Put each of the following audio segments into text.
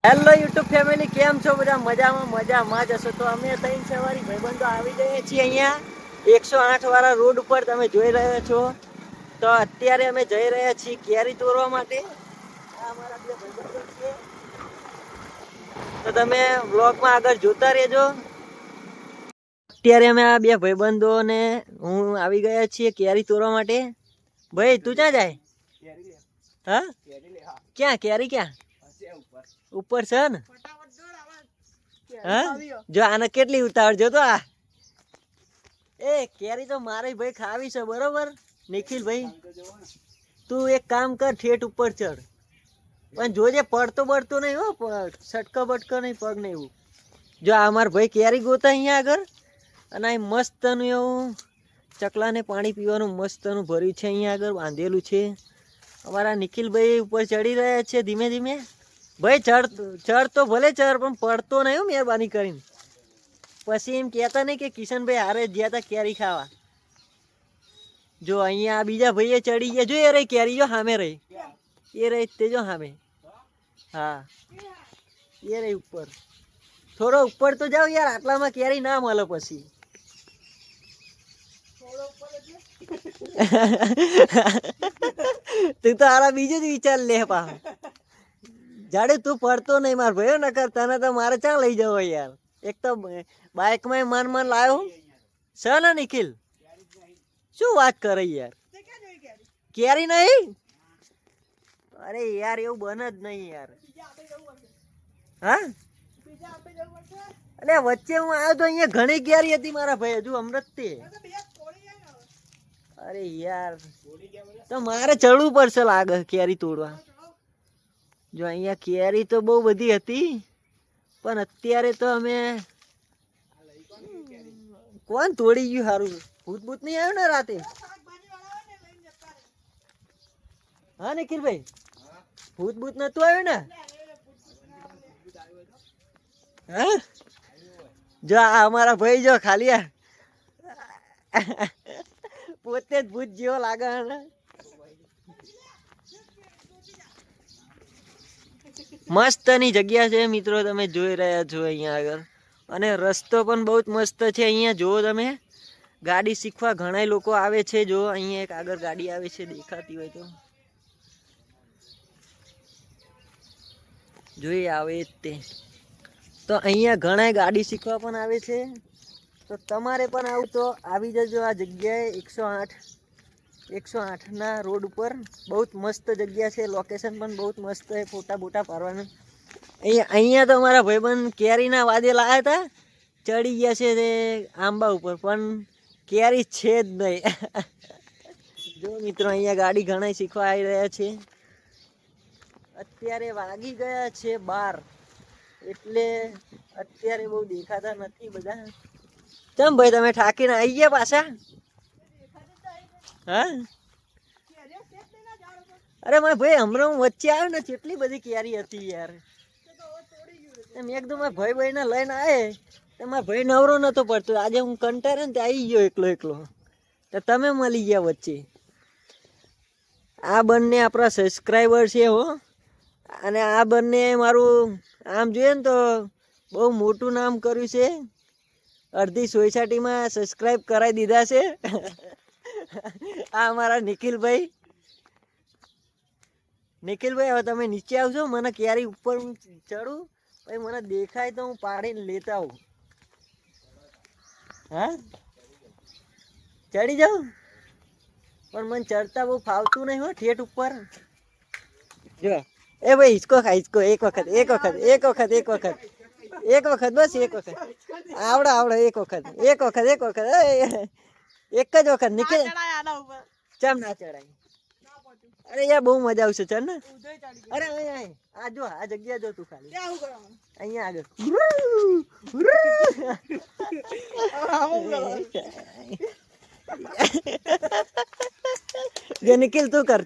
Hello YouTube family, કેમ છો બધા? મજામાં જ હશો. તો અમે ત્રણ સવારી ભાઈબંધો આવી ગયા છીએ અહીંયા 108 વાળા રોડ ઉપર, તમે જોઈ રહ્યા છો. તો અત્યારે અમે જઈ રહ્યા છીએ કેરી તોડવા માટે. આ અમારા બે ભાઈબંધો છે, તો તમે વ્લોગમાં આગળ જોતા રહેજો. અત્યારે અમે આ બે ભાઈબંધો ને હું આવી ગયા છીએ કેરી તોડવા માટે. ભાઈ તું ક્યાં જાય? હા, ક્યાં કેરી ક્યાં? ઉપર છે ને? હા, જો આને કેટલી ઉતાવળ, જો તો આ એ કેરી તો મારે ભાઈ ખાવી છે, બરોબર નિખિલ ભાઈ? તું એક કામ કર, ઠેઠ ઉપર ચડ, પણ જોજે પડતો નહીં હો, સટકો બટકો નહીં, પગ નહીં એવું. જો આ અમાર ભાઈ કેરી ગોતા અહીંયા આગળ, અને અહીં મસ્તનું એવું ચકલાને પાણી પીવાનું મસ્તનું ભર્યું છે, અહીંયા આગળ બાંધેલું છે. અમારા નિખિલભાઈ ઉપર ચડી રહ્યા છે ધીમે ધીમે. ભાઈ ચડ તો ભલે ચડ, પણ પડતો નહીં હો, મહેરબાની કરીને. પછી એમ કહેતા નહીં કે કિશનભાઈ હારે ગયા હતા કેરી ખાવા. જો અહીંયા આ બીજા ભાઈએ ચડી ગયા, જો એ રહી કેરી, જો સામે રહી, એ રહી તે જો સામે. હા, એ રહી ઉપર. થોડો ઉપર તો જાવ યાર, આટલામાં કેરી ના મળે પછી. તું તો આરા બીજું જ વિચાર લે પા. જાડે તું પડતો નહીં માર ભાઈ, નકર તને તો મારે ચા લઈ જવો યાર. એક તો બાઇકમાં મન લાયો છે ને નિખિલ, શું વાત કરે યાર? કેરી નહીં? અરે યાર એવું બને જ નહીં યાર. હા, અરે વચ્ચે હું આવ્યો તો અહીંયા ઘણી કેરી હતી મારા ભાઈ, હજુ અમૃત તે. અરે યાર, તો મારે ચડવું પડશે લાગે કેરી તોડવા. જો અહીંયા કેરી તો બહુ બધી હતી, પણ અત્યારે તો અમે કોણ તોડી ગયું સારું? ભૂત નહીં આવ્યું ને રાતે? હા નિખિલભાઈ, ભૂત નતું આવ્યું ને? હા, જો આ અમારા ભાઈ જો ખાલી પોતે જ ભૂત જેવો લાગે ને. મસ્તની જગ્યા છે મિત્રો, તમે જોઈ રહ્યા છો અહીંયા આગળ. અને રસ્તો પણ બહુ જ મસ્ત છે અહીંયા. જો તમે ગાડી શીખવા ઘણા લોકો આવે છે. જો અહીંયા એક આગળ ગાડી આવે છે, દેખાતી હોય તો જોઈ આવે તે. તો અહીંયા ઘણા ગાડી શીખવા પણ આવે છે, તો તમારે પણ આવું તો આવી જજો આ જગ્યાએ 108ના રોડ ઉપર. બહુ મસ્ત જગ્યા છે, લોકેશન પણ બહુ મસ્ત છે, ફોટા બોટા પાડવાનું. અહીંયા તો અમારા ભાઈબંધ કેરીના વાદે લાયા હતા, ચડી ગયા છે તે આંબા ઉપર, પણ કેરી છે જ નહીં. જો મિત્રો અહીંયા ગાડી ઘણા શીખવા આવી રહ્યા છે. અત્યારે વાગી ગયા છે 12, એટલે અત્યારે બહુ દેખાતા નથી બધા. ચમ ભાઈ તમે ઠાકીને આવી ગયા પાછા? હા, અરે મારા ભાઈ હમણાં હું વચ્ચે આવ્યો ને, કેટલી બધી કેરી હતી યાર. મેં એકદમ મારા ભાઈ ને લઈને આવે, મારા ભાઈ નવરો નતો પડતો. આજે હું કંટાળ્યો ને, આવી ગયો એકલો. તો તમે મળી ગયા વચ્ચે. આ બંને આપણા સબસ્ક્રાઈબર છે હો, અને આ બંને મારું આમ જોઈએ ને તો બહુ મોટું નામ કર્યું છે. અડધી સોસાયટીમાં સબસ્ક્રાઈબ કરાવી દીધા છે. આ અમારા નિખિલભાઈ, હવે તમે નીચે આવશો, મને કેરી ઉપર હું ચડું, પછી મને દેખાય તો હું પાડીને લેતા આવું. હા, ચડી જાઉં, પણ મને ચડતા બહુ ફાવતું નહીં હો ઠેઠ ઉપર. જો એ ભાઈ હિચકો ખા, હિચકો એક વખત બસ, એક વખત આવડે, એક વખત નીકળે. ચમ ના ચડાય? અરે યાર બહુ મજા આવશે, ચાલ ને. અરે આ જો આ જગ્યા જો તું ખાલી અહીંયા આગળ. જો નિખિલ તું કર.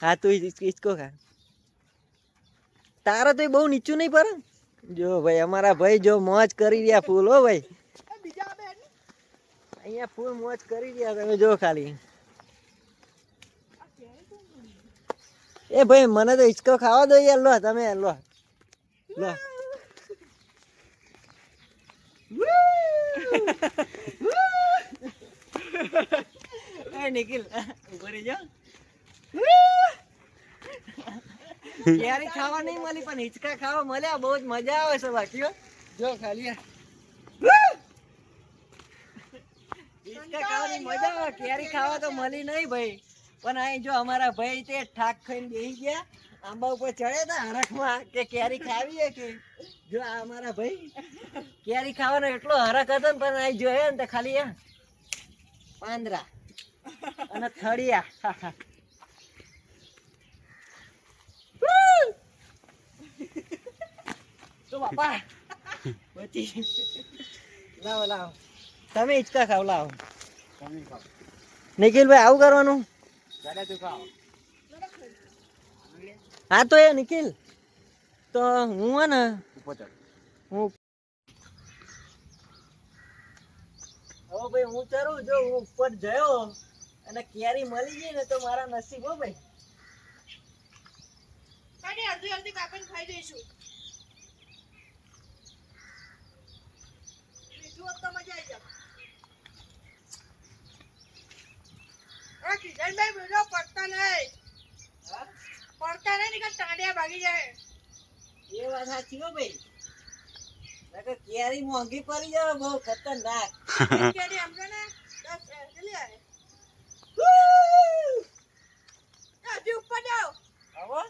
હા તું હિચકો ખા. તારા તો બહુ નીચું નહીં પર. જો ભાઈ અમારા ભાઈ જો મોજ કરી રહ્યા ફૂલ હો ભાઈ, અહીંયા ફૂલ મોજ કરી રહ્યા. તમે જો ખાલી એ ભાઈ મને તો હિચકો ખાવા દો યાર. લો તમે લો, લો એ નિખિલ ઉભો રહેજો કેરી ખાવા નહીં મળી પણ હિંચકા ખાવા મળ્યા બહુ જ મજા આવે છે બાકી જો ખાલી હિંચકા ખાવાની મજા આવે કેરી ખાવા તો મળી નહીં ભાઈ પણ અહીં જો અમારા ભાઈ તે ઠાક ખાઈને બેસી ગયા આંબા ઉપર ચડ્યા હતા હરખમાં કે કેરી ખાવી કે જો આ અમારા ભાઈ કેરી ખાવાનો એટલો હરખ હતો ને પણ અહીં જોયે ને તો ખાલી પાંદરા અને થળિયા તો બાપા બચી લાવો લાવો તમે હિંચકા ખાવ લાવો નિખિલભાઈ આવું કરવાનું હા તો એ નિખિલ તો હું હે ને હું હવે ભાઈ હું ચરું જો હું ઉપર જયો અને કેરી મળી ગઈ ને તો મારા નસીબ હો ભાઈ અડધી કાપીને ખાઈ જઈશું બીજું તો મજા આવી જાય કિશનભાઈ બીજો પડતા નહીં નીકળ ટાંડિયા ભાગી જાય એ વાત સાચી હો ભાઈ કેરી મોંઘી પડી જાય બહુ ખતરનાક કેરી સમજો ને કેટલી આવે હજી ઉપર જાઓ હવે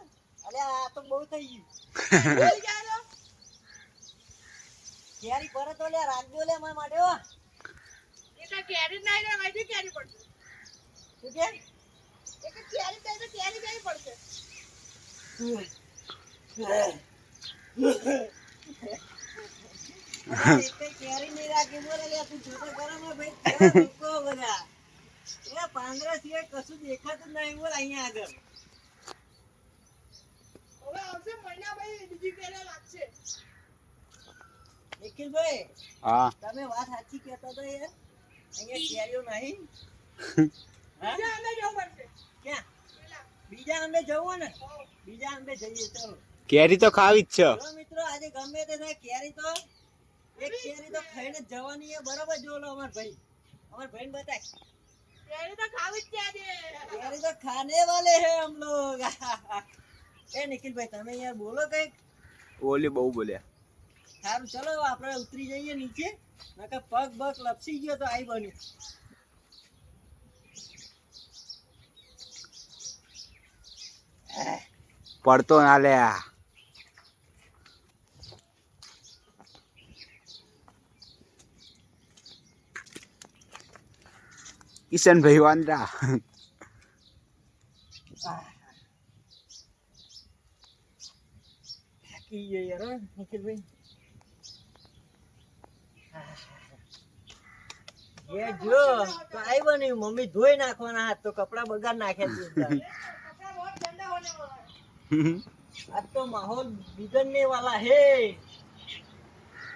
અલે આ તો બહુ થઈ ગયું કેરી પર તો લે રાખજો લે મારા માટે હો એક કેરી નહીં રે હજી કેરી પડશે શું કે એક કેરી દે તો કેરી દેવી પડશે કેરી નહીં રાખી બોલે લે તું જોતો કરો ને ભાઈ લોકો બધા એ પાંદરા સિવાય કશું દેખાતું જ નહીં બોલ અહીંયા આગળ હવે આવશે મહિના ભાઈ બીજી કેરી લાગશે નિખિલભાઈ હા તમે વાત સાચી કહેતા હતા યાર અહીંયા કેરીઓ નહીં બીજા અમે જવું પડશે ક્યાં બીજા આંબે જવું ને બીજા આંબે જઈએ ચલો કેરી તો ખાવી જ છે જો મિત્રો આજે ગમે તે થાય કેરી તો એક કેરી તો ખાઈને જ જવાની છે બરાબર જો લો અમાર ભાઈ બતાય કેરી તો ખાવી જ છે આજે કેરી તો ખાને વાલે હે હમ લોગ એ નિખિલભાઈ તમે યાર બોલો કઈક ઓલી બહુ બોલ્યા સારું ચલો આપણે ઉતરી જઈએ નીચે નકર પગ બગ લપસી ગયો તો આઈ બન્યું પડતો ના લે કિશનભાઈ વાંદરા થાકી ગયો યાર હો, નિખિલભાઈ એ જો તો આઈ બન્યું મમ્મી ધોઈ નાખવાના હાથ તો કપડા બગાડ નાખ્યા છે કપડા બહુ ઠંડા હોને વાળા आज तो माहौल बिगड़ने वाला है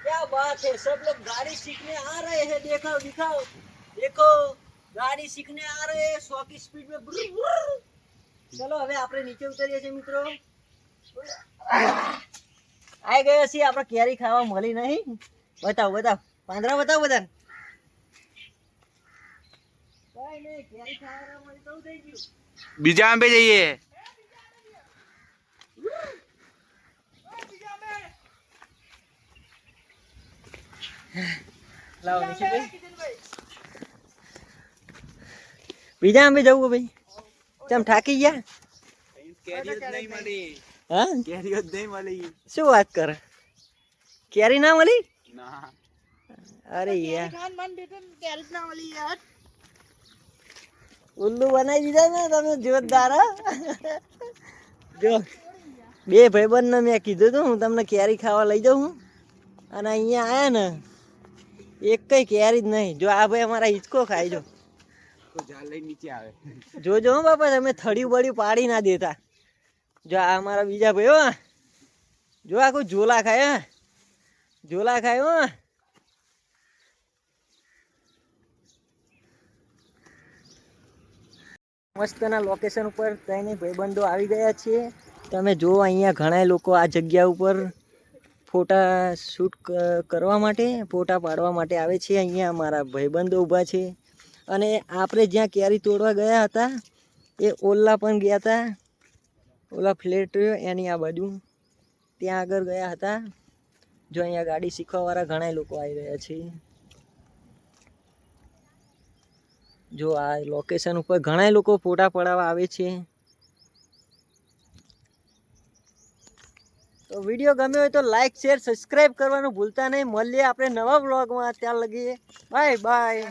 क्या बात है सब लोग गाड़ी सीखने आ रहे हैं देखो दिखाओ देखो गाड़ी सीखने आ रहे हैं 100 की स्पीड में ब्रुर, ब्रुर। चलो હવે આપણે નીચે ઉતરીએ છીએ મિત્રો આઈ ગયા છીએ આપણે કેરી ખાવા મળી નહીં બતાવ પાંદરા બતાવ બધા કઈ નહીં કેરી ખાવા મળી તો થઈ ગયું બીજા આંબે જઈએ લાવો નિશિભાઈ બીજા આંબે જવું ભાઈ ચમ થાકી ગયા કેરીઓ જ નહીં મળી હા કેરીઓ જ નહીં મળી શું વાત કરે કેરી ના મળી ના અરે યાર ખાન મન બેટો કેરી જ ના મળી યાર ઉલ્લુ બનાવી દીધા ને તમે જોરદાર હો. જો બે ભાઈબંધ ને મેં કીધું તું હું તમને કેરી ખાવા લઈ જાઉં અને અહીંયા આયા ને એક કઈ કેરી જ નહીં જો આ ભાઈ અમારા હિંચકો ખાઈ જો તો જાલ લઈ નીચે આવે જોજો હો બાપા તમે થડી બળી પાડી ના દેતા જો આ અમારા બીજા ભાઈ હો જો આ કોઈ ઝોલા ખાય હો મસ્તના લોકેશન ઉપર ત્રણેય ભાઈબંધો આવી ગયા છે તમે જુઓ અહીંયા ઘણા લોકો આ જગ્યા ઉપર ફોટા શૂટ કરવા માટે, ફોટા પાડવા માટે આવે છે. અહીંયા મારા ભાઈબંધો ઊભા છે. અને આપણે જ્યાં કેરી તોડવા ગયા હતા એ ઓલા પણ ગયા હતા. ઓલા ફ્લેટ એની આ બાજુ ત્યાં આગળ ગયા હતા. જો અહીંયા ગાડી શીખવાવાળા ઘણા લોકો આવી રહ્યા છે. જો આ લોકેશન ઉપર ઘણા લોકો ફોટા પડાવવા આવે છે. તો વિડીયો ગમ્યો હોય તો લાઈક શેર સબસ્ક્રાઈબ કરવાનું ભૂલતા નહીં. મળીએ આપણે નવા વ્લોગમાં. ત્યાં લગી બાય બાય.